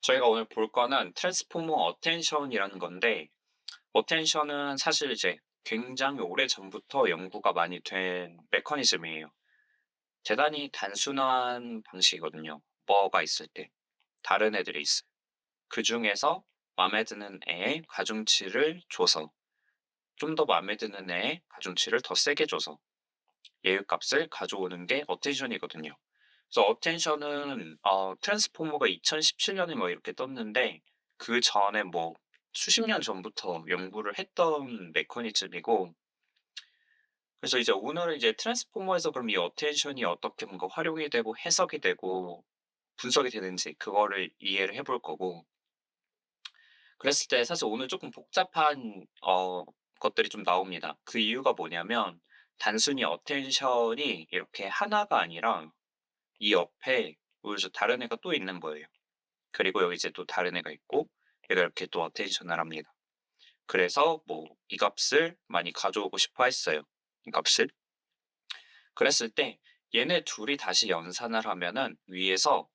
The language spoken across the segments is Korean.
저희가 오늘 볼 거는 트랜스포머 어텐션이라는 건데, 어텐션은 사실 이제 굉장히 오래전부터 연구가 많이 된 메커니즘이에요. 대단히 단순한 방식이거든요. 뭐가 있을 때 다른 애들이 있어요. 그중에서 마음에 드는 애의 가중치를 줘서, 좀 더 마음에 드는 애의 가중치를 더 세게 줘서 얘의 값을 가져오는 게 어텐션이거든요. 그래서 어텐션은 트랜스포머가 2017년에 뭐 이렇게 떴는데, 그전에 뭐 수십 년 전부터 연구를 했던 메커니즘이고, 그래서 이제 오늘은 이제 트랜스포머에서 그럼 이 어텐션이 어떻게 뭔가 활용이 되고 해석이 되고 분석이 되는지 그거를 이해를 해볼 거고, 그랬을 때 사실 오늘 조금 복잡한 것들이 좀 나옵니다. 그 이유가 뭐냐면, 단순히 어텐션이 이렇게 하나가 아니라 이 옆에 오히려 다른 애가 또 있는 거예요. 그리고 여기 이제 또 다른 애가 있고, 얘가 이렇게 또 어텐션을 합니다. 그래서 뭐 이 값을 많이 가져오고 싶어 했어요, 이 값을. 그랬을 때 얘네 둘이 다시 연산을 하면은 위에서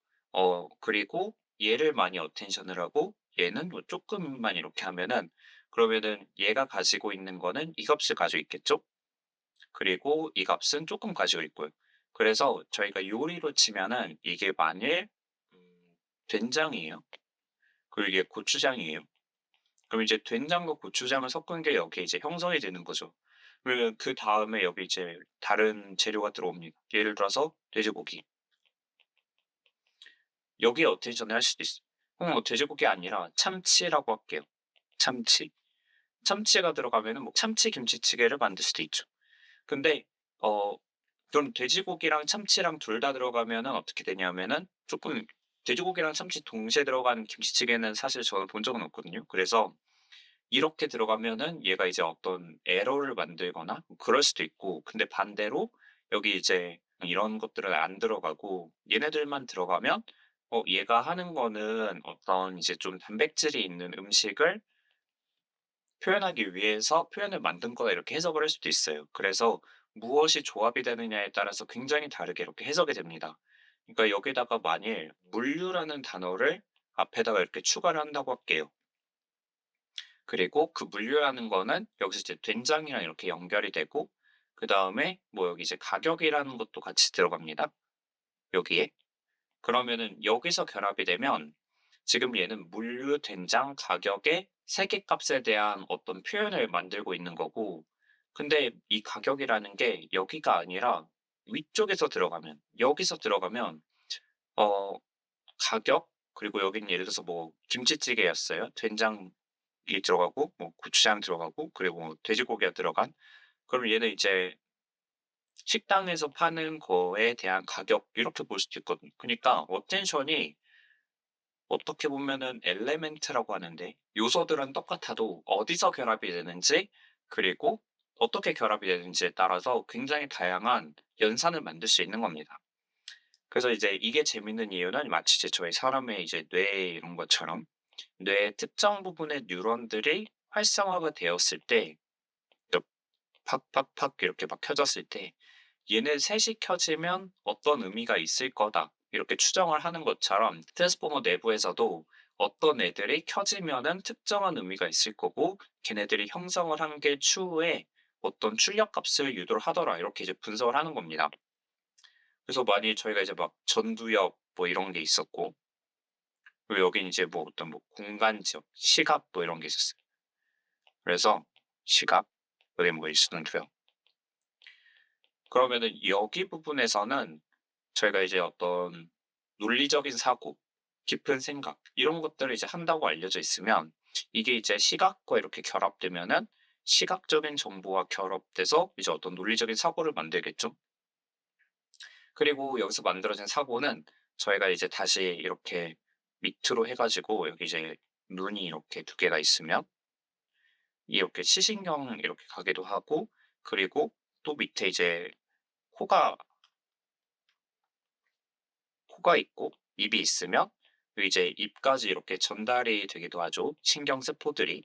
그리고 얘를 많이 어텐션을 하고 얘는 뭐 쪼끔만 이렇게 하면은, 그러면은 얘가 가지고 있는 거는 이 값을 가지고 있겠죠? 그리고 이 값은 쪼끔 가지고 있고요. 그래서 저희가 요리로 치면은 이게 만일 된장이에요. 그리고 이게 고추장이에요. 그럼 이제 된장과 고추장을 섞은 게 여기에 이제 형성이 되는 거죠. 그러면 그다음에 여기 이제 다른 재료가 들어옵니다. 예를 들어서 돼지고기. 여기에 어텐션을 할 수도 있어요. 그럼 뭐 돼지고기 아니라 참치라고 할게요. 참치. 참치가 들어가면은 뭐 참치 김치찌개를 만들 수도 있죠. 근데 어 그럼 돼지고기랑 참치랑 둘 다 들어가면은 어떻게 되냐면은, 쪼끔 돼지고기랑 참치 동시에 들어가는 김치찌개는 사실 저는 본 적은 없거든요. 그래서 이렇게 들어가면은 얘가 이제 어떤 에러를 만들거나 뭐 그럴 수도 있고, 근데 반대로 여기 이제 이런 것들은 안 들어가고 얘네들만 들어가면 얘가 하는 거는 어떤 이제 좀 단백질이 있는 음식을 표현하기 위해서 표현을 만든 거다, 이렇게 해석을 할 수도 있어요. 그래서 무엇이 조합이 되느냐에 따라서 굉장히 다르게 이렇게 해석이 됩니다. 그러니까 여기다가 만일 물류라는 단어를 앞에다가 이렇게 추가를 한다고 할게요. 그리고 그 물류라는 거는 여기서 이제 된장이랑 이렇게 연결이 되고, 그다음에 뭐 여기 이제 가격이라는 것도 같이 들어갑니다, 여기에. 그러면은 여기서 결합이 되면 지금 얘는 물류, 된장, 가격의 세계값에 대한 어떤 표현을 만들고 있는 거고, 근데 이 가격이라는 게 여기가 아니라 위쪽에서 들어가면, 여기서 들어가면 어 가격, 그리고 여기는 예를 들어서 뭐 김치찌개였어요. 된장이 들어가고 뭐 고추장 들어가고 그리고 뭐 돼지고기가 들어간, 그럼 얘는 이제 식당에서 파는 거에 대한 가격, 이렇게 볼 수도 있거든요. 그니까 어텐션이 어떻게 보면은 엘레멘트라고 하는데, 요소들은 똑같아도 어디서 결합이 되는지, 그리고 어떻게 결합이 되는지에 따라서 굉장히 다양한 연산을 만들 수 있는 겁니다. 그래서 이제 이게 재밌는 이유는 마치 이제 저희 사람의 이제 뇌 이런 것처럼, 뇌의 특정 부분의 뉴런들이 활성화가 되었을 때, 이렇게 팍팍팍 이렇게 막 켜졌을 때 얘네 셋이 켜지면 어떤 의미가 있을 거다, 이렇게 추정을 하는 것처럼 트랜스포머 내부에서도 어떤 애들이 켜지면은 특정한 의미가 있을 거고, 걔네들이 형성을 한 게 추후에 어떤 출력 값을 유도를 하더라, 이렇게 이제 분석을 하는 겁니다. 그래서 만일 저희가 이제 막 전두엽 뭐 이런 게 있었고, 그리고 여긴 이제 뭐 어떤 뭐 공간 지역, 시각 뭐 이런 게 있었어요. 그래서 시각, 여기 뭐 있었는데요. 그러면은 여기 부분에서는 저희가 이제 어떤 논리적인 사고, 깊은 생각, 이런 것들을 이제 한다고 알려져 있으면, 이게 이제 시각과 이렇게 결합되면은 시각적인 정보와 결합돼서 이제 어떤 논리적인 사고를 만들겠죠. 그리고 여기서 만들어진 사고는 저희가 이제 다시 이렇게 밑으로 해 가지고, 여기 이제 눈이 이렇게 두 개가 있으면 이렇게 시신경 이렇게 가기도 하고, 그리고 또 밑에 이제 코가 코가 있고 입이 있으면 이제 입까지 이렇게 전달이 되기도 하죠, 신경 세포들이.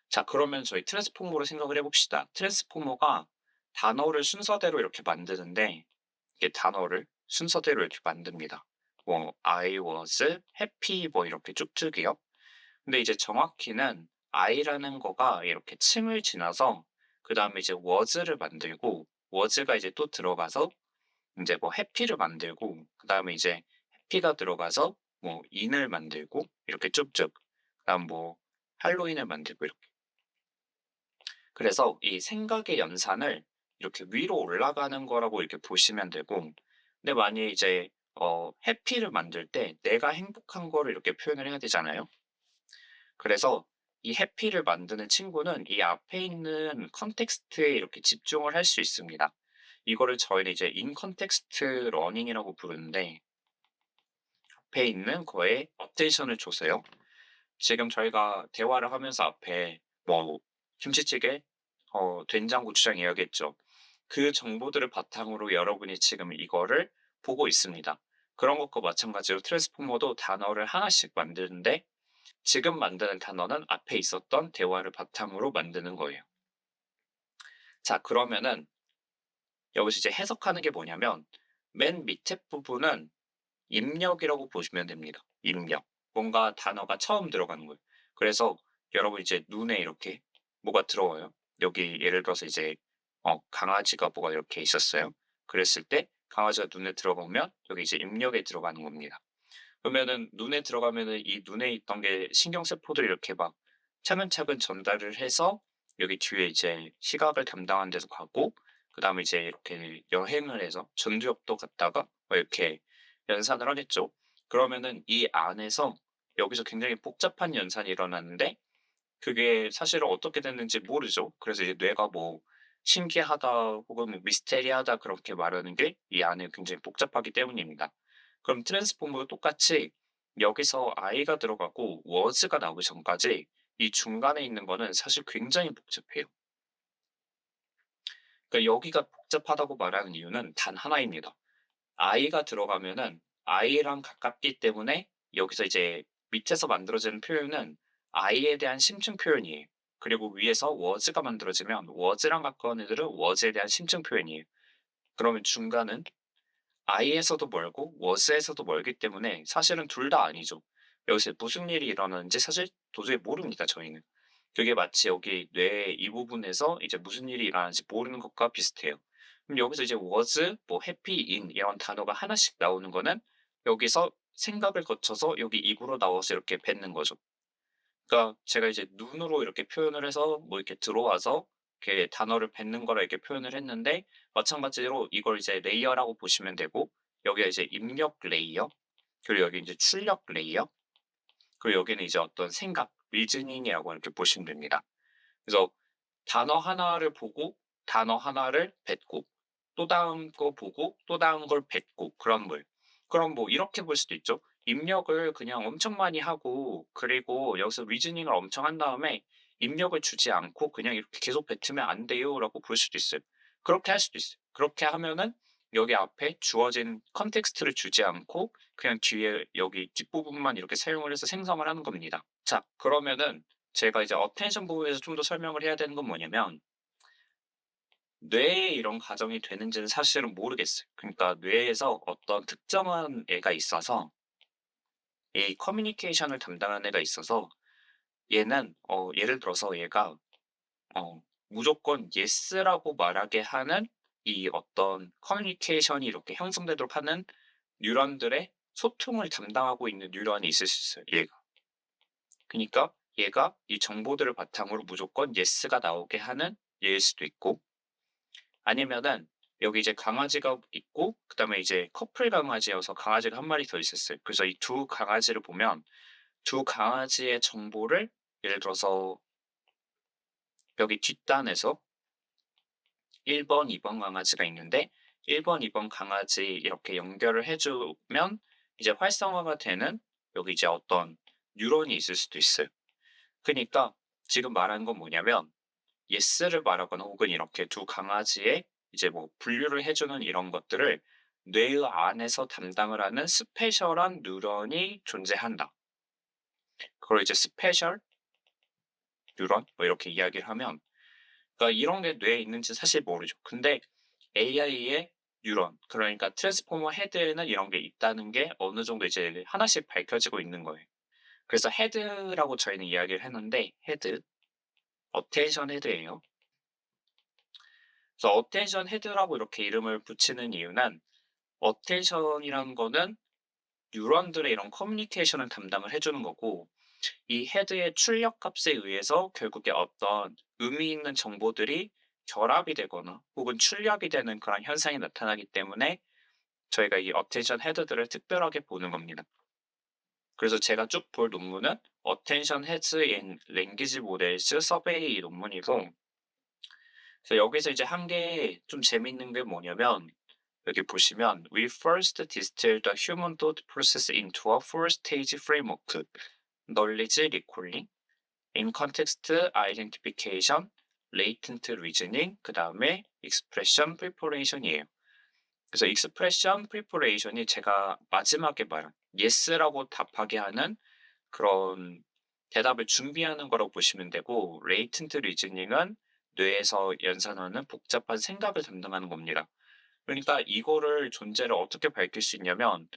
자, 그러면 저희 트랜스포머로 생각을 해 봅시다. 트랜스포머가 단어를 순서대로 이렇게 만드는데, 이게 단어를 순서대로 이렇게 만듭니다. 뭐 I was happy 뭐 이렇게 쭉쭉이요. 근데 이제 정확히는 I라는 거가 이렇게 층을 지나서 그다음에 이제 was를 만들고 was가 이제 또 들어가서 인제 뭐 happy를 만들고 그다음에 이제 happy가 들어가서 뭐 in을 만들고 이렇게 쭉쭉 그다음 뭐 할로윈을 만들고 이렇게. 그래서 이 생각의 연산을 이렇게 위로 올라가는 거라고 이렇게 보시면 되고 근데 만약에 이제 해피를 만들 때 내가 행복한 거를 이렇게 표현을 해야 되잖아요. 그래서 이 해피를 만드는 친구는 이 앞에 있는 컨텍스트에 이렇게 집중을 할 수 있습니다. 이거를 저희는 이제 인 컨텍스트 러닝이라고 부르는데 앞에 있는 거에 어텐션을 줘서요. 지금 저희가 대화를 하면서 앞에 뭐 김치찌개, 된장, 고추장 이야기했죠. 그 정보들을 바탕으로 여러분이 지금 이거를 보고 있습니다. 그런 것과 마찬가지로 트랜스포머도 단어를 하나씩 만드는데 지금 만드는 단어는 앞에 있었던 대화를 바탕으로 만드는 거예요. 자, 그러면은 여기서 이제 해석하는 게 뭐냐면 맨 밑에 부분은 입력이라고 보시면 됩니다. 입력. 뭔가 단어가 처음 들어가는 거예요. 그래서 여러분 이제 눈에 이렇게 뭐가 들어와요. 여기 예를 들어서 이제 강아지가 뭐가 이렇게 있었어요. 그랬을 때 강아지가 눈에 들어가면 여기 이제 입력에 들어가는 겁니다. 그러면은 눈에 들어가면은 이 눈에 있던 게 신경세포들이 이렇게 막 차근차근 전달을 해서 여기 뒤에 이제 시각을 담당하는 데서 가고 그다음에 이제 이렇게 여행을 해서 전두엽도 갔다가 뭐 이렇게 연산을 하겠죠. 그러면은 이 안에서 여기서 굉장히 복잡한 연산이 일어나는데 그게 사실은 어떻게 됐는지 모르죠. 그래서 이제 뇌가 뭐 신기하다 혹은 뭐 미스테리하다 그렇게 말하는 게 이 안에 굉장히 복잡하기 때문입니다. 그럼 트랜스포머도 똑같이 여기서 I가 들어가고 was가 나오기 전까지 이 중간에 있는 거는 사실 굉장히 복잡해요. 그러니까 여기가 복잡하다고 말하는 이유는 단 하나입니다. I가 들어가면은 I랑 가깝기 때문에 여기서 이제 밑에서 만들어지는 표현은 I에 대한 심층 표현이에요. 그리고 위에서 was가 만들어지면 was랑 가까운 애들은 was에 대한 심층 표현이에요. 그러면 중간은 I에서도 멀고 was에서도 멀기 때문에 사실은 둘 다 아니죠. 여기서 무슨 일이 일어나는지 사실 도저히 모릅니다, 저희는. 그게 마치 여기 뇌 이 부분에서 이제 무슨 일이 일어나는지 모르는 것과 비슷해요. 그럼 여기서 이제 was, 뭐 happy, in 이런 단어가 하나씩 나오는 거는 여기서 생각을 거쳐서 여기 입으로 나와서 이렇게 뱉는 거죠. 그러니까 제가 이제 눈으로 이렇게 표현을 해서 뭐 이렇게 들어와서 이렇게 단어를 뱉는 거라 이렇게 표현을 했는데 마찬가지로 이걸 이제 레이어라고 보시면 되고 여기가 이제 입력 레이어 그리고 여기 이제 출력 레이어 그리고 여기는 이제 어떤 생각 리즈닝이라고 이렇게 보시면 됩니다. 그래서 단어 하나를 보고 단어 하나를 뱉고 또 다음 거 보고 또 다음 걸 뱉고 그런 물. 그럼 뭐 이렇게 볼 수도 있죠. 입력을 그냥 엄청 많이 하고 그리고 여기서 리즈닝을 엄청 한 다음에 입력을 주지 않고 그냥 이렇게 계속 뱉으면 안 돼요라고 볼 수도 있어요. 그렇게 할 수도 있어요. 그렇게 하면은 여기 앞에 주어진 컨텍스트를 주지 않고 그냥 뒤에 여기 뒷부분만 이렇게 사용을 해서 생성을 하는 겁니다. 자, 그러면은 제가 이제 어텐션 부분에서 좀 더 설명을 해야 되는 건 뭐냐면 뇌에 이런 과정이 되는지는 사실은 모르겠어요. 그러니까 뇌에서 어떤 특정한 애가 있어서 이 커뮤니케이션을 담당하는 애가 있어서 얘는 예를 들어서 얘가 무조건 yes라고 말하게 하는 이 어떤 커뮤니케이션이 이렇게 형성되도록 하는 뉴런들의 소통을 담당하고 있는 뉴런이 있을 수 있어요, 얘가. 그니까 얘가 이 정보들을 바탕으로 무조건 yes가 나오게 하는 얘일 수도 있고 아니면은 여기 이제 강아지가 있고 그다음에 이제 커플 강아지여서 강아지가 한 마리 더 있었어요. 그래서 이 두 강아지를 보면 두 강아지의 정보를 예를 들어서 여기 뒷단에서 1 번, 2번 강아지가 있는데 1 번, 2번 강아지 이렇게 연결을 해 주면 이제 활성화가 되는 여기 이제 어떤 뉴런이 있을 수도 있어요. 그니까 지금 말하는 건 뭐냐면 yes를 말하거나 혹은 이렇게 두 강아지의 이제 뭐 분류를 해 주는 이런 것들을 뇌의 안에서 담당을 하는 스페셜한 뉴런이 존재한다. 그걸 이제 스페셜 뉴런 뭐 이렇게 이야기를 하면 그러니까 이런 게 뇌에 있는지 사실 모르죠. 근데 AI의 뉴런. 그러니까 트랜스포머 헤드에는 이런 게 있다는 게 어느 정도 이제 하나씩 밝혀지고 있는 거예요. 그래서 헤드라고 저희는 이야기를 했는데 헤드, 어텐션 헤드예요. 그래서 어텐션 헤드라고 이렇게 이름을 붙이는 이유는 어텐션이라는 거는 뉴런들의 이런 커뮤니케이션을 담당을 해 주는 거고 이 헤드의 출력 값에 의해서 결국에 어떤 의미 있는 정보들이 결합이 되거나 혹은 출력이 되는 그런 현상이 나타나기 때문에 저희가 이 어텐션 헤드들을 특별하게 보는 겁니다. 그래서 제가 쭉 볼 논문은 Attention Heads in Language Models Survey 논문이고 그래서 여기서 이제 한 게 좀 재밌는 게 뭐냐면 여기 보시면 We first distilled the human thought process into a four-stage framework. Knowledge recalling, in context identification, latent reasoning, 그 다음에 expression preparation이에요. 그래서 expression preparation이 제가 마지막에 말한 yes라고 답하게 하는 그런 대답을 준비하는 거라고 보시면 되고 latent reasoning은 뇌에서 연산하는 복잡한 생각을 담당하는 겁니다. 그러니까 이거를 존재를 어떻게 밝힐 수 있냐면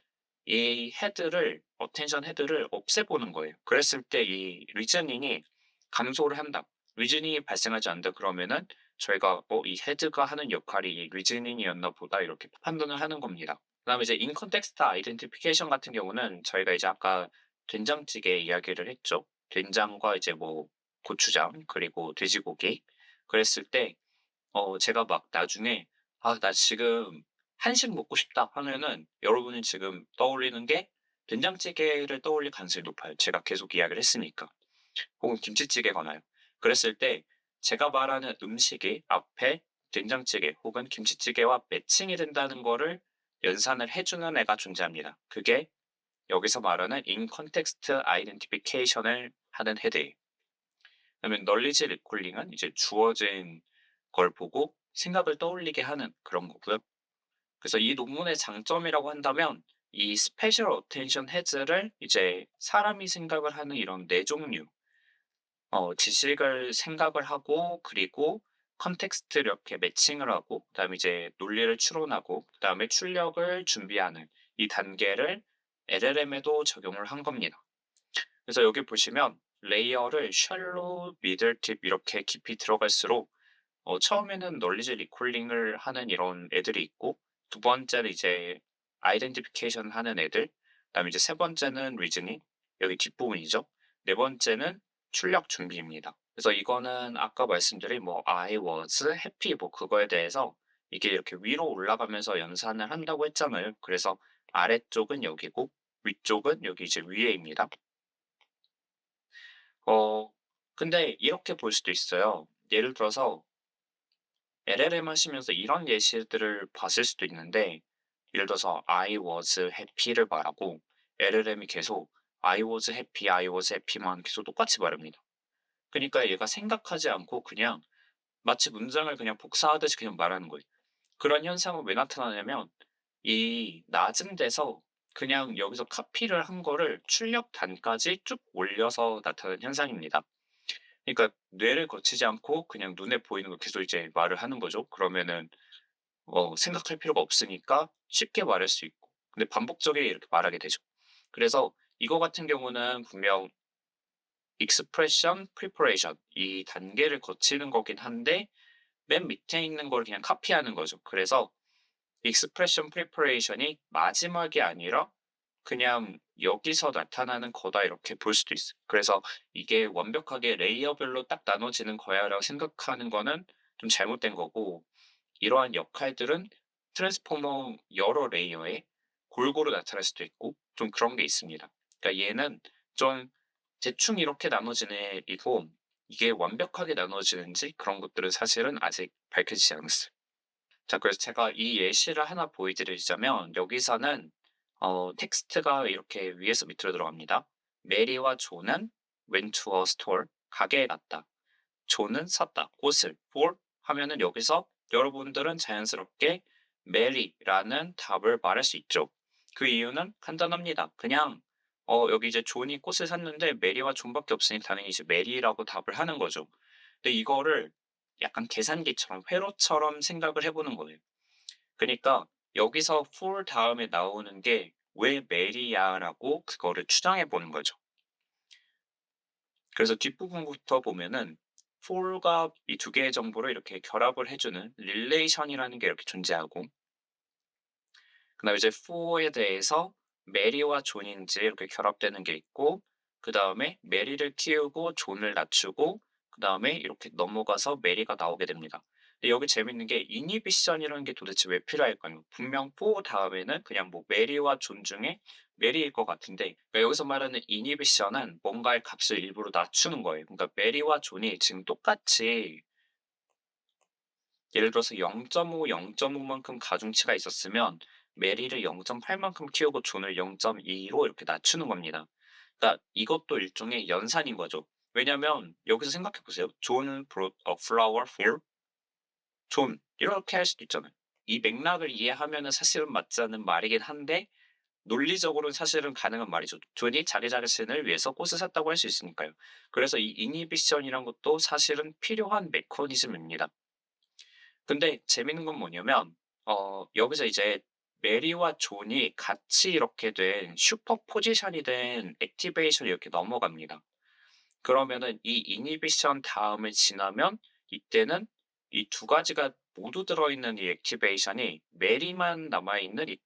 이 헤드를 어텐션 헤드를 없애보는 거예요. 그랬을 때 이 리즈닝이 감소를 한다. 리즈닝이 발생하지 않는다 그러면은 저희가 이 헤드가 하는 역할이 이 리즈닝이었나 보다 이렇게 판단을 하는 겁니다. 그다음에 이제 인컨텍스트 아이덴티피케이션 같은 경우는 저희가 이제 아까 된장찌개 이야기를 했죠. 된장과 이제 뭐 고추장 그리고 돼지고기 그랬을 때 제가 막 나중에 '아 나 지금 한식 먹고 싶다.' 하면은 여러분이 지금 떠올리는 게 된장찌개를 떠올릴 가능성이 높아요. 제가 계속 이야기를 했으니까. 혹은 김치찌개거나요. 그랬을 때 제가 말하는 음식이 앞에 된장찌개 혹은 김치찌개와 매칭이 된다는 거를 연산을 해 주는 애가 존재합니다. 그게 여기서 말하는 in context identification을 하는 헤드예요. 그다음에 knowledge recalling은 이제 주어진 걸 보고 생각을 떠올리게 하는 그런 거고요. 그래서 이 논문의 장점이라고 한다면 이 스페셜 어텐션 헤즈를 이제 사람이 생각을 하는 이런 네 종류 지식을 생각을 하고 그리고 컨텍스트를 이렇게 매칭을 하고 그다음에 이제 논리를 추론하고 그다음에 출력을 준비하는 이 단계를 LLM에도 적용을 한 겁니다. 그래서 여기 보시면 레이어를 샬로, 미들, 딥 이렇게 깊이 들어갈수록 처음에는 널리지 리콜링을 하는 이런 애들이 있고 두 번째는 이제 아이덴티피케이션 하는 애들 그다음에 이제 세 번째는 리즈닝 여기 뒷부분이죠. 네 번째는 출력 준비입니다. 그래서 이거는 아까 말씀드린 뭐 I was happy 뭐 그거에 대해서 이게 이렇게 위로 올라가면서 연산을 한다고 했잖아요. 그래서 아래쪽은 여기고 위쪽은 여기 이제 위에입니다. 어 근데 이렇게 볼 수도 있어요. 예를 들어서 LLM 하시면서 이런 예시들을 봤을 수도 있는데 예를 들어서 I was happy를 말하고 LLM이 계속 I was happy, I was happy만 계속 똑같이 말합니다. 그러니까 얘가 생각하지 않고 그냥 마치 문장을 그냥 복사하듯이 그냥 말하는 거예요. 그런 현상은 왜 나타나냐면 이 낮은 데서 그냥 여기서 카피를 한 거를 출력 단까지 쭉 올려서 나타나는 현상입니다. 그러니까 뇌를 거치지 않고 그냥 눈에 보이는 걸 계속 이제 말을 하는 거죠. 그러면은 생각할 필요가 없으니까 쉽게 말할 수 있고 근데 반복적이게 이렇게 말하게 되죠. 그래서 이거 같은 경우는 분명 expression preparation 이 단계를 거치는 거긴 한데 맨 밑에 있는 걸 그냥 카피하는 거죠. 그래서 expression preparation이 마지막이 아니라 그냥 여기서 나타나는 거다 이렇게 볼 수도 있어요. 그래서 이게 완벽하게 레이어별로 딱 나눠지는 거야라고 생각하는 거는 좀 잘못된 거고 이러한 역할들은 트랜스포머 여러 레이어에 골고루 나타날 수도 있고 좀 그런 게 있습니다. 그러니까 얘는 좀 대충 이렇게 나눠지는 애이고 이게 완벽하게 나눠지는지 그런 것들은 사실은 아직 밝혀지지 않았어요. 자, 그래서 제가 이 예시를 하나 보여드리자면 여기서는 텍스트가 이렇게 위에서 밑으로 들어갑니다. 메리와 존은 went to a store 가게에 갔다. 존은 샀다. 옷을 for 하면은 여기서 여러분들은 자연스럽게 메리라는 답을 말할 수 있죠. 그 이유는 간단합니다. 그냥 여기 이제 존이 꽃을 샀는데 메리와 존밖에 없으니 당연히 이제 메리라고 답을 하는 거죠. 근데 이거를 약간 계산기처럼 회로처럼 생각을 해보는 거예요. 그러니까 여기서 for 다음에 나오는 게 왜 메리야라고 그거를 추정해 보는 거죠. 그래서 뒷부분부터 보면은 for가 이 두 개의 정보를 이렇게 결합을 해주는 relation이라는 게 이렇게 존재하고, 그다음에 이제 for에 대해서 메리와 존인지 이렇게 결합되는 게 있고, 그다음에 메리를 키우고 존을 낮추고, 그다음에 이렇게 넘어가서 메리가 나오게 됩니다. 근데 여기 재밌는 게 이니비션이라는 게 도대체 왜 필요할까요? 분명 for 다음에는 그냥 뭐 메리와 존 중에 메리일 것 같은데, 그러니까 여기서 말하는 이니비션은 뭔가의 값을 일부러 낮추는 거예요. 그러니까 메리와 존이 지금 똑같이 예를 들어서 0.5, 0.5만큼 가중치가 있었으면 메리를 0.8만큼 키우고 존을 0.2로 이렇게 낮추는 겁니다. 그러니까 이것도 일종의 연산인 거죠. 왜냐면 여기서 생각해 보세요. 존 brought a flower for 존 이렇게 할 수도 있잖아요. 이 맥락을 이해하면은 사실은 맞지 않는 말이긴 한데 논리적으로는 사실은 가능한 말이죠. 존이 자기 자신을 위해서 꽃을 샀다고 할 수 있으니까요. 그래서 이 이니비션이란 것도 사실은 필요한 메커니즘입니다. 근데 재밌는 건 뭐냐면 여기서 이제 메리와 존이 같이 이렇게 된 슈퍼 포지션이 된 액티베이션이 이렇게 넘어갑니다. 그러면은 이 이니비션 다음을 지나면 이때는 이 두 가지가 모두 들어있는 이 액티베이션이 메리만 남아있는 이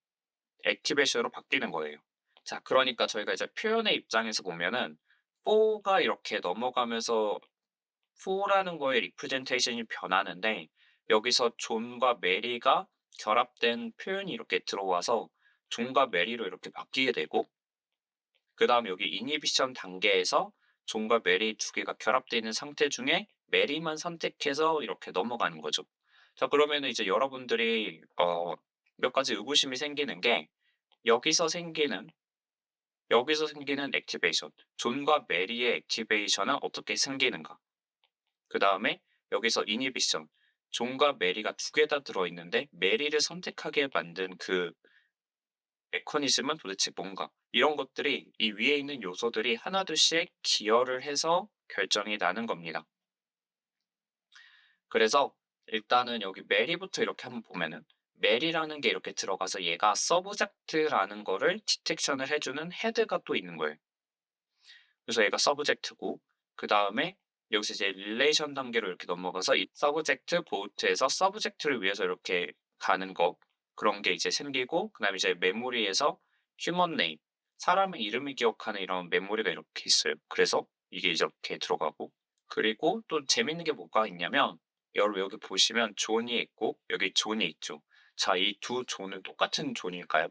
액티베이션으로 바뀌는 거예요. 자, 그러니까 저희가 이제 표현의 입장에서 보면은 for가 이렇게 넘어가면서 for라는 거의 리프레젠테이션이 변하는데, 여기서 존과 메리가 결합된 표현이 이렇게 들어와서 존과 메리로 이렇게 바뀌게 되고, 그다음에 여기 이니비션 단계에서 존과 메리 두 개가 결합되어 있는 상태 중에 메리만 선택해서 이렇게 넘어가는 거죠. 자, 그러면은 이제 여러분들이 몇 가지 의구심이 생기는 게, 여기서 생기는 여기서 생기는 액티베이션, 존과 메리의 액티베이션은 어떻게 생기는가? 그다음에 여기서 이니비션, 존과 메리가 두 개 다 들어있는데 메리를 선택하게 만든 그 메커니즘은 도대체 뭔가? 이런 것들이 이 위에 있는 요소들이 하나둘씩 기여를 해서 결정이 나는 겁니다. 그래서 일단은 여기 메리부터 이렇게 한번 보면은, 메리라는 게 이렇게 들어가서 얘가 서브젝트라는 거를 디텍션을 해주는 헤드가 또 있는 거예요. 그래서 얘가 서브젝트고, 그 다음에 여기서 이제 릴레이션 단계로 이렇게 넘어가서 이 서브젝트 보트에서 서브젝트를 위해서 이렇게 가는 거, 그런 게 이제 생기고, 그 다음에 이제 메모리에서 휴먼 네임, 사람의 이름을 기억하는 이런 메모리가 이렇게 있어요. 그래서 이게 이렇게 들어가고, 그리고 또 재밌는 게 뭐가 있냐면, 여러분 여기 보시면 존이 있고 여기 존이 있죠. 자, 이 두 존은 똑같은 존일까요?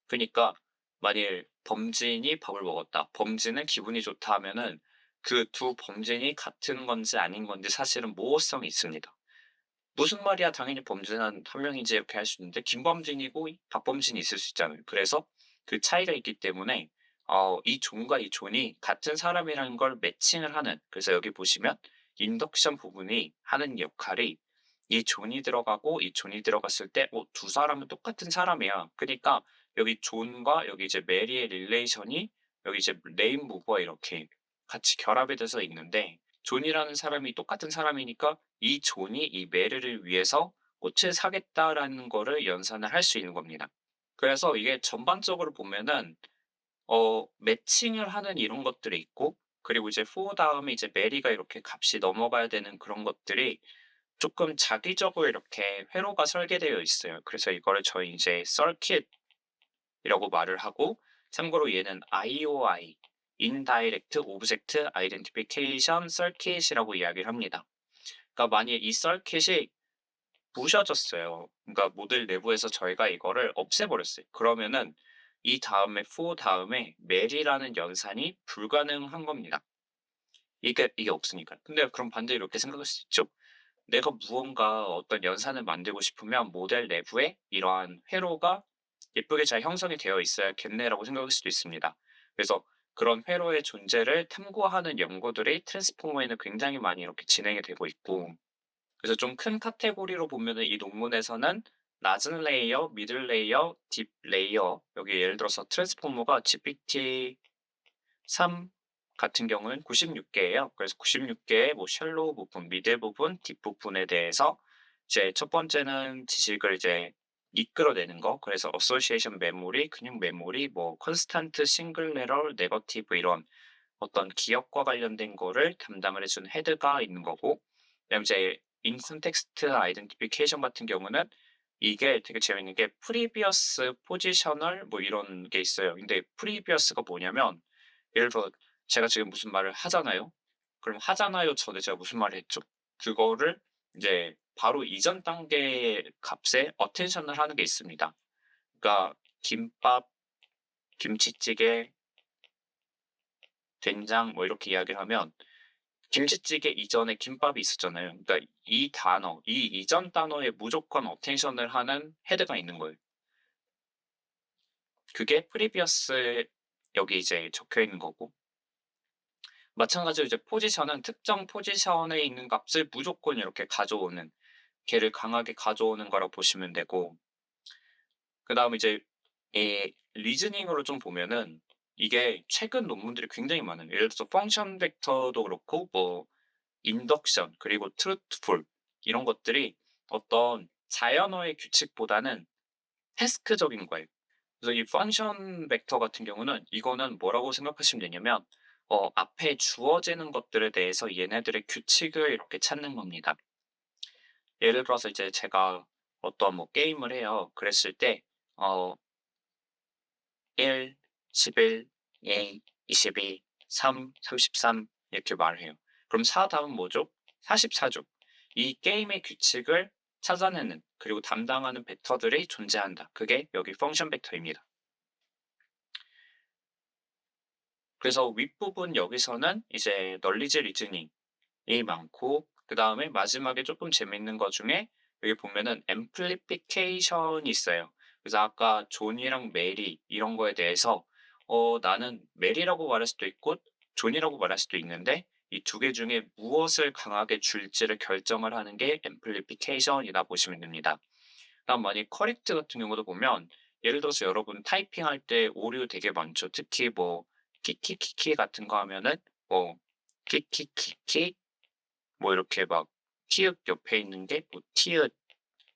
그러니까 만일 범진이 밥을 먹었다, 범진은 기분이 좋다 하면은 그 두 범진이 같은 건지 아닌 건지 사실은 모호성이 있습니다. 무슨 말이야, 당연히 범진은 한 명이지 이렇게 할 수 있는데 김범진이고 박범진이 있을 수 있잖아요. 그래서 그 차이가 있기 때문에 이 존과 이 존이 같은 사람이라는 걸 매칭을 하는, 그래서 여기 보시면 인덕션 부분이 하는 역할이, 이 존이 들어가고 이 존이 들어갔을 때 두 사람은 똑같은 사람이야. 그러니까 여기 존과 여기 이제 메리의 릴레이션이 여기 이제 네임 무브와 이렇게 같이 결합이 돼서 있는데, 존이라는 사람이 똑같은 사람이니까 이 존이 이 메리를 위해서 꽃을 사겠다라는 거를 연산을 할 수 있는 겁니다. 그래서 이게 전반적으로 보면은 매칭을 하는 이런 것들이 있고, 그리고 이제 for 다음에 이제 메리가 이렇게 값이 넘어가야 되는 그런 것들이 조금 자기적으로 이렇게 회로가 설계되어 있어요. 그래서 이거를 저희 이제 서킷이라고 말을 하고, 참고로 얘는 IOI, Indirect Object Identification Circuit이라고 이야기를 합니다. 그러니까 만약 이 서킷이 부셔졌어요. 그러니까 모델 내부에서 저희가 이거를 없애버렸어요. 그러면은 이 다음에 for 다음에 메리라는 연산이 불가능한 겁니다. 이게 없으니까. 근데 그럼 반대로 이렇게 생각할 수 있죠. 내가 무언가 어떤 연산을 만들고 싶으면 모델 내부에 이러한 회로가 예쁘게 잘 형성이 되어 있어야겠네라고 생각할 수도 있습니다. 그래서 그런 회로의 존재를 탐구하는 연구들이 트랜스포머에는 굉장히 많이 이렇게 진행이 되고 있고, 그래서 좀 큰 카테고리로 보면은 이 논문에서는 낮은 레이어, 미들 레이어, 딥 레이어, 여기 예를 들어서 트랜스포머가 GPT-3 같은 경우는 96개예요. 그래서 96개의 뭐 셜로우 부분, 미들 부분, 딥 부분에 대해서 이제 첫 번째는 지식을 이제 이끌어내는 거. 그래서 association memory, 근육 메모리, 뭐 constant single error, negative 이런 어떤 기억과 관련된 거를 담당을 해주는 헤드가 있는 거고, 그다음에 이제 in context identification 같은 경우는 이게 되게 재밌는 게 previous positional 뭐 이런 게 있어요. 근데 previous가 뭐냐면 예를 들어 제가 지금 무슨 말을 하잖아요. 그럼 하잖아요 전에 제가 무슨 말을 했죠? 그거를 이제 바로 이전 단계 값에 attention을 하는 게 있습니다. 그러니까 김밥, 김치찌개, 된장 뭐 이렇게 이야기를 하면 김치찌개 이전에 김밥이 있었잖아요. 그러니까 이 단어, 이 이전 단어에 무조건 어텐션을 하는 헤드가 있는 거예요. 그게 프리비어스에 여기 이제 적혀 있는 거고, 마찬가지로 이제 포지션은 특정 포지션에 있는 값을 무조건 이렇게 가져오는, 걔를 강하게 가져오는 거라고 보시면 되고, 그다음에 이제 이 리즈닝으로 좀 보면은 이게 최근 논문들이 굉장히 많아요. 예를 들어서 펑션 벡터도 그렇고 뭐 인덕션 그리고 트루트풀 이런 것들이 어떤 자연어의 규칙보다는 태스크적인 거예요. 그래서 이 펑션 벡터 같은 경우는 이거는 뭐라고 생각하시면 되냐면 앞에 주어지는 것들에 대해서 얘네들의 규칙을 이렇게 찾는 겁니다. 예를 들어서 이제 제가 어떤 뭐 게임을 해요. 그랬을 때 어, 1, 11, 2, 22, 3, 33 이렇게 말을 해요. 그럼 4 다음 뭐죠? 44죠. 이 게임의 규칙을 찾아내는 그리고 담당하는 벡터들이 존재한다. 그게 여기 펑션 벡터입니다. 그래서 윗부분 여기서는 이제 널리지 리즈닝이 많고 그 다음에 마지막에 조금 재밌는 것 중에 여기 보면은 앰플리피케이션이 있어요. 그래서 아까 존이랑 메리 이런 거에 대해서 나는 메리라고 말할 수도 있고 존이라고 말할 수도 있는데 이 두 개 중에 무엇을 강하게 줄지를 결정을 하는 게 앰플리피케이션이다 보시면 됩니다. 다음 만약 커렉트 같은 경우도 보면 예를 들어서 여러분 타이핑할 때 오류 되게 많죠. 특히 뭐 키키키키 같은 거 하면은 뭐 키키키키 뭐 이렇게 막 티읕 옆에 있는 게 뭐 티읕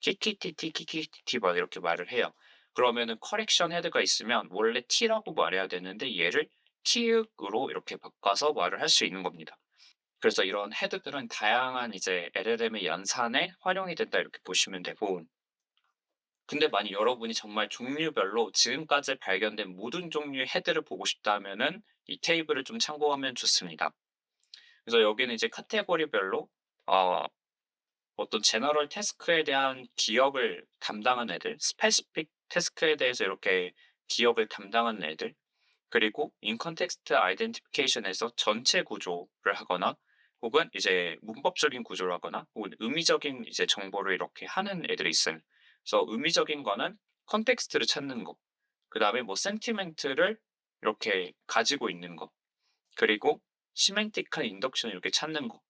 키키티티 키키티티 막 이렇게 말을 해요. 그러면은 커렉션 헤드가 있으면 원래 T라고 말해야 되는데 얘를 키읔으로 이렇게 바꿔서 말을 할 수 있는 겁니다. 그래서 이런 헤드들은 다양한 이제 LLM의 연산에 활용이 된다 이렇게 보시면 되고, 근데 만약 여러분이 정말 종류별로 지금까지 발견된 모든 종류의 헤드를 보고 싶다 하면은 이 테이블을 좀 참고하면 좋습니다. 그래서 여기는 이제 카테고리별로 어, 어떤 제너럴 태스크에 대한 기억을 담당한 애들, 스페시픽 태스크에 대해서 이렇게 기억을 담당하는 애들, 그리고 인컨텍스트 아이덴티피케이션에서 전체 구조를 하거나 혹은 이제 문법적인 구조를 하거나 혹은 의미적인 이제 정보를 이렇게 하는 애들이 있어요. 그래서 의미적인 거는 컨텍스트를 찾는 거, 그 다음에 뭐 센티멘트를 이렇게 가지고 있는 거, 그리고 시멘틱한 인덕션 이렇게 찾는 거,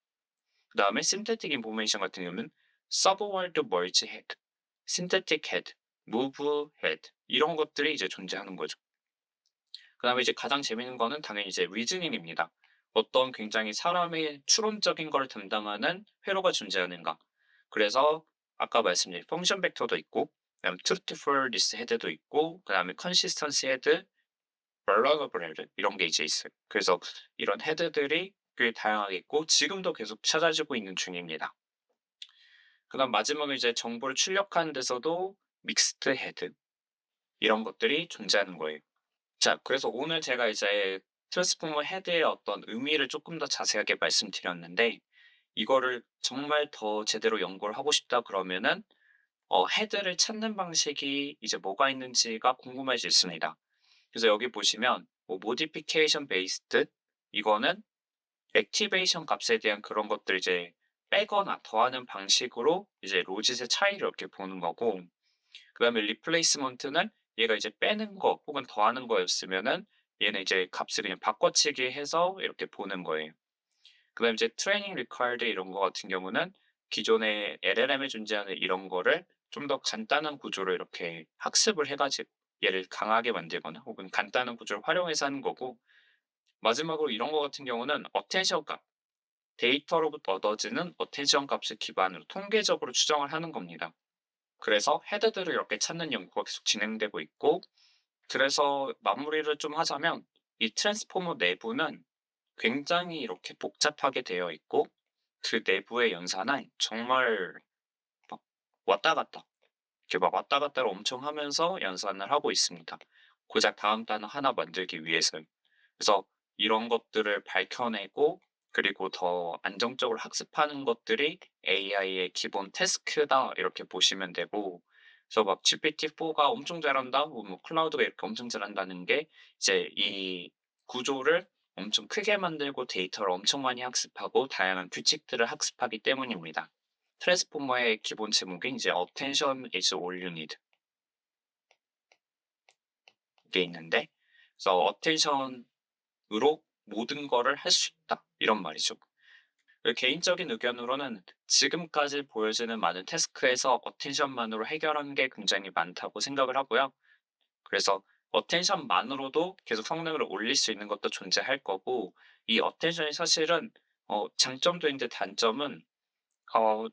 그 다음에 synthetic information 같은 경우는 subword merge head, synthetic head, move head 이런 것들이 이제 존재하는 거죠. 그 다음에 이제 가장 재밌는 거는 당연히 이제 리즈닝입니다. 어떤 굉장히 사람의 추론적인 걸 담당하는 회로가 존재하는가. 그래서 아까 말씀드린 펑션 벡터도 있고, 그다음 truthfulness 헤드도 있고, 그다음에 consistency 헤드, reliable 헤드 이런 게 이제 있어요. 그래서 이런 헤드들이 꽤 다양하게 있고 지금도 계속 찾아지고 있는 중입니다. 그다음 마지막에 이제 정보를 출력하는 데서도 믹스드 헤드 이런 것들이 존재하는 거예요. 자, 그래서 오늘 제가 이제 트랜스포머 헤드의 어떤 의미를 조금 더 자세하게 말씀드렸는데 이거를 정말 더 제대로 연구를 하고 싶다 그러면은 헤드를 찾는 방식이 이제 뭐가 있는지가 궁금해지습니다. 그래서 여기 보시면 뭐 modification based 이거는 액티베이션 값에 대한 그런 것들 이제 빼거나 더하는 방식으로 이제 로짓의 차이를 이렇게 보는 거고, 그다음에 리플레이스먼트는 얘가 이제 빼는 거 혹은 더하는 거였으면은 얘는 이제 값을 그냥 바꿔치기 해서 이렇게 보는 거예요. 그다음에 이제 트레이닝 리ኳ어드 이런 거 같은 경우는 기존의 LLM에 존재하는 이런 거를 좀 더 간단한 구조로 이렇게 학습을 해가지고 얘를 강하게 만들거나 혹은 간단한 구조를 활용해서 하는 거고, 마지막으로 이런 거 같은 경우는 어텐션 값, 데이터로부터 얻어지는 어텐션 값을 기반으로 통계적으로 추정을 하는 겁니다. 그래서 헤드들을 이렇게 찾는 연구가 계속 진행되고 있고, 그래서 마무리를 좀 하자면 이 트랜스포머 내부는 굉장히 이렇게 복잡하게 되어 있고, 그 내부의 연산은 정말 막 왔다 갔다 이렇게 막 왔다 갔다를 엄청 하면서 연산을 하고 있습니다. 고작 다음 단어 하나 만들기 위해서요. 그래서 이런 것들을 밝혀내고, 그리고 더 안정적으로 학습하는 것들이 AI의 기본 태스크다 이렇게 보시면 되고, 그래서 막 GPT-4가 엄청 잘한다, 뭐 클라우드가 이렇게 엄청 잘한다는 게 이제 이 구조를 엄청 크게 만들고 데이터를 엄청 많이 학습하고 다양한 규칙들을 학습하기 때문입니다. 트랜스포머의 기본 제목이 이제 Attention is all you need 이게 있는데, 그래서 attention으로 모든 거를 할 수 있다 이런 말이죠. 개인적인 의견으로는 지금까지 보여지는 많은 태스크에서 어텐션만으로 해결한 게 굉장히 많다고 생각을 하고요. 그래서 어텐션만으로도 계속 성능을 올릴 수 있는 것도 존재할 거고, 이 어텐션이 사실은 장점도 있는데 단점은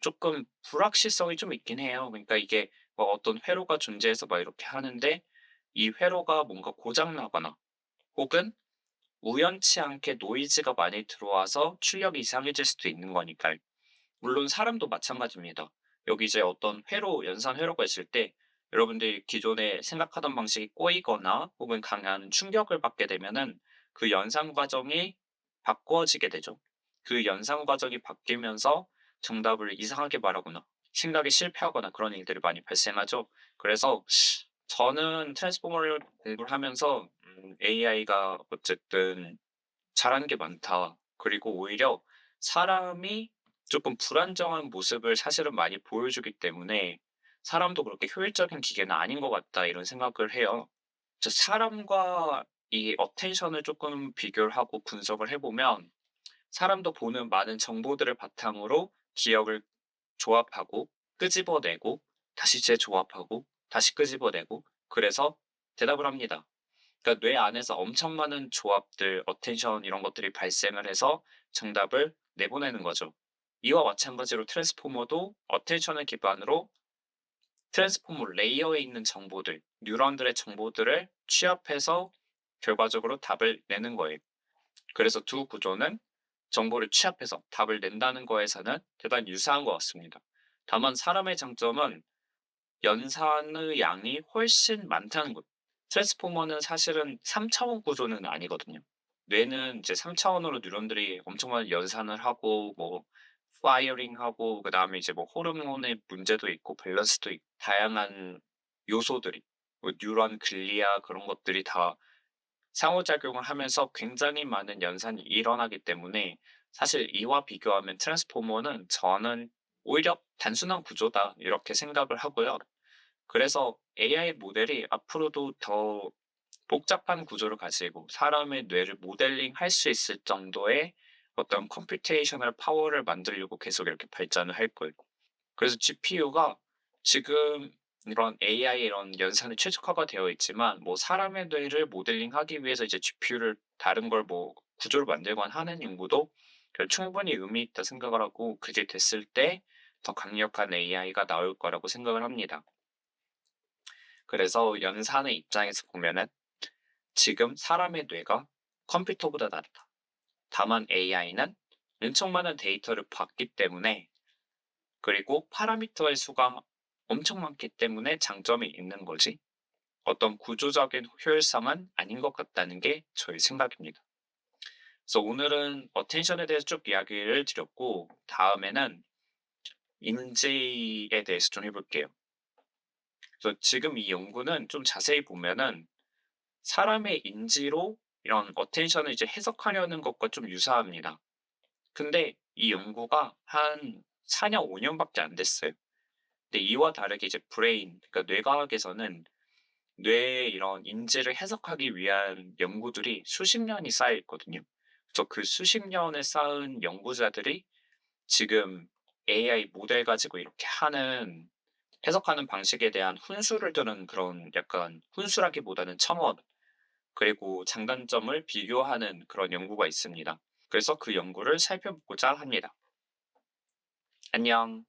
조금 불확실성이 좀 있긴 해요. 그러니까 이게 뭐 어떤 회로가 존재해서 막 이렇게 하는데, 이 회로가 뭔가 고장 나거나 혹은 우연치 않게 노이즈가 많이 들어와서 출력이 이상해질 수도 있는 거니까요. 물론 사람도 마찬가지입니다. 여기 이제 어떤 회로, 연산 회로가 있을 때 여러분들이 기존에 생각하던 방식이 꼬이거나 혹은 강한 충격을 받게 되면은 그 연산 과정이 바꿔지게 되죠. 그 연산 과정이 바뀌면서 정답을 이상하게 말하거나 생각이 실패하거나 그런 일들이 많이 발생하죠. 그래서 저는 트랜스포머를 공부를 하면서 AI가 어쨌든 잘하는 게 많다. 그리고 오히려 사람이 조금 불안정한 모습을 사실은 많이 보여주기 때문에 '사람도 그렇게 효율적인 기계는 아닌 것 같다.' 이런 생각을 해요. 사람과 이 어텐션을 조금 비교를 하고 분석을 해 보면, 사람도 보는 많은 정보들을 바탕으로 기억을 조합하고 끄집어내고 다시 재조합하고 다시 끄집어내고, 그래서 대답을 합니다. 그러니까 뇌 안에서 엄청 많은 조합들, 어텐션 이런 것들이 발생을 해서 정답을 내보내는 거죠. 이와 마찬가지로 트랜스포머도 어텐션을 기반으로 트랜스포머 레이어에 있는 정보들, 뉴런들의 정보들을 취합해서 결과적으로 답을 내는 거예요. 그래서 두 구조는 정보를 취합해서 답을 낸다는 거에서는 대단히 유사한 것 같습니다. 다만 사람의 장점은 연산의 양이 훨씬 많다는 것. 트랜스포머는 사실은 3차원 구조는 아니거든요. 뇌는 이제 3차원으로 뉴런들이 엄청 많은 연산을 하고 뭐 파이어링하고, 그다음에 이제 뭐 호르몬의 문제도 있고 밸런스도 있고 다양한 요소들이, 뭐 뉴런 글리아 그런 것들이 다 상호작용을 하면서 굉장히 많은 연산이 일어나기 때문에, 사실 이와 비교하면 트랜스포머는 저는 오히려 단순한 구조다 이렇게 생각을 하고요. 그래서 AI 모델이 앞으로도 더 복잡한 구조를 가지고 사람의 뇌를 모델링 할 수 있을 정도의 어떤 컴퓨테이셔널 파워를 만들려고 계속 이렇게 발전을 할 거예요. 그래서 GPU가 지금 이런 AI 이런 연산이 최적화가 되어 있지만, 뭐 사람의 뇌를 모델링하기 위해서 이제 GPU를 다른 걸 뭐 구조를 만들거나 하는 연구도 충분히 의미 있다 생각을 하고, 그게 됐을 때 더 강력한 AI가 나올 거라고 생각을 합니다. 그래서 연산의 입장에서 보면은 지금 사람의 뇌가 컴퓨터보다 낫다. 다만 AI는 엄청 많은 데이터를 받기 때문에, 그리고 파라미터의 수가 엄청 많기 때문에 장점이 있는 거지, 어떤 구조적인 효율성은 아닌 것 같다는 게 저의 생각입니다. 그래서 오늘은 어텐션에 대해서 쭉 이야기를 드렸고, 다음에는 인지에 대해서 좀 해볼게요. 그래서 지금 이 연구는 좀 자세히 보면은 사람의 인지로 이런 어텐션을 이제 해석하려는 것과 좀 유사합니다. 근데 이 연구가 한 4년, 5년밖에 안 됐어요. 근데 이와 다르게 이제 브레인, 그러니까 뇌과학에서는 뇌의 이런 인지를 해석하기 위한 연구들이 수십 년이 쌓여 있거든요. 그래서 그 수십 년을 쌓은 연구자들이 지금 AI 모델 가지고 이렇게 해석하는 방식에 대한 훈수를 두는, 그런 약간 훈수라기보다는 첨언, 그리고 장단점을 비교하는 그런 연구가 있습니다. 그래서 그 연구를 살펴보고자 합니다. 안녕.